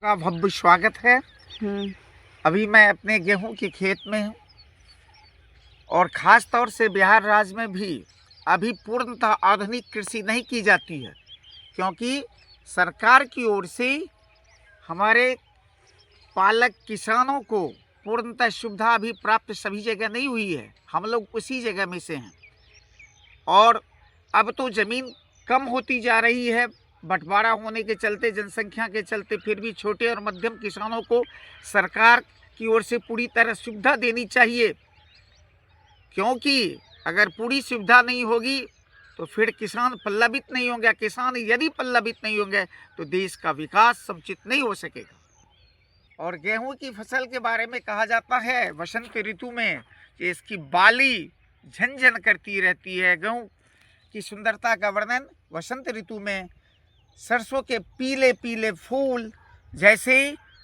का भव्य स्वागत है। अभी मैं अपने गेहूं के खेत में हूं और ख़ास तौर से बिहार राज्य में भी अभी पूर्णतः आधुनिक कृषि नहीं की जाती है, क्योंकि सरकार की ओर से हमारे पालक किसानों को पूर्णतः सुविधा अभी प्राप्त सभी जगह नहीं हुई है। हम लोग उसी जगह में से हैं और अब तो ज़मीन कम होती जा रही है, बंटवारा होने के चलते, जनसंख्या के चलते। फिर भी छोटे और मध्यम किसानों को सरकार की ओर से पूरी तरह सुविधा देनी चाहिए, क्योंकि अगर पूरी सुविधा नहीं होगी तो फिर किसान पल्लवित नहीं होंगे। किसान यदि पल्लवित नहीं होंगे तो देश का विकास समुचित नहीं हो सकेगा। और गेहूं की फसल के बारे में कहा जाता है वसंत ऋतु में कि इसकी बाली झनझन करती रहती है। गेहूं की सुंदरता का वर्णन वसंत ऋतु में सरसों के पीले पीले फूल जैसे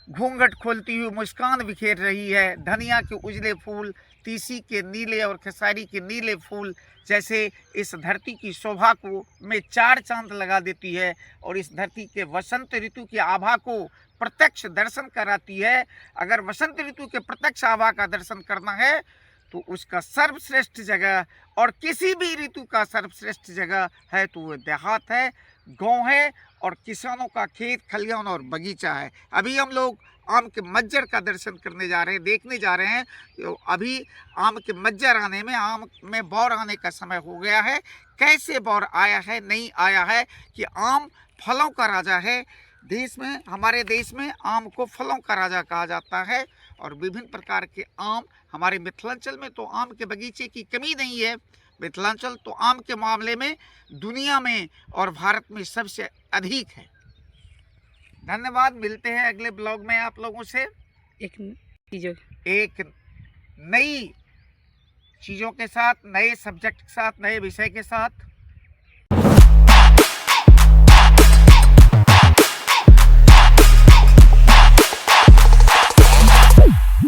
घूंघट खोलती हुई मुस्कान बिखेर रही है, धनिया के उजले फूल, तीसी के नीले और खेसारी के नीले फूल जैसे इस धरती की शोभा को में चार चांद लगा देती है और इस धरती के वसंत ऋतु की आभा को प्रत्यक्ष दर्शन कराती है। अगर वसंत ऋतु के प्रत्यक्ष आभा का दर्शन करना है तो उसका सर्वश्रेष्ठ जगह और किसी भी ऋतु का सर्वश्रेष्ठ जगह है तो वो देहात है, गांव है और किसानों का खेत खलिहान और बगीचा है। अभी हम लोग आम के मज्जर का दर्शन करने जा रहे हैं, देखने जा रहे हैं। तो अभी आम के मज्जर आने में, आम में बौर आने का समय हो गया है। कैसे बौर आया है, नहीं आया है कि आम फलों का राजा है। देश में, हमारे देश में आम को फलों का राजा कहा जाता है और विभिन्न प्रकार के आम, हमारे मिथिलांचल में तो आम के बगीचे की कमी नहीं है। मिथिलांचल तो आम के मामले में दुनिया में और भारत में सबसे अधिक है। धन्यवाद, मिलते हैं अगले ब्लॉग में आप लोगों से एक नई चीज़ों के साथ, नए सब्जेक्ट के साथ, नए विषय के साथ।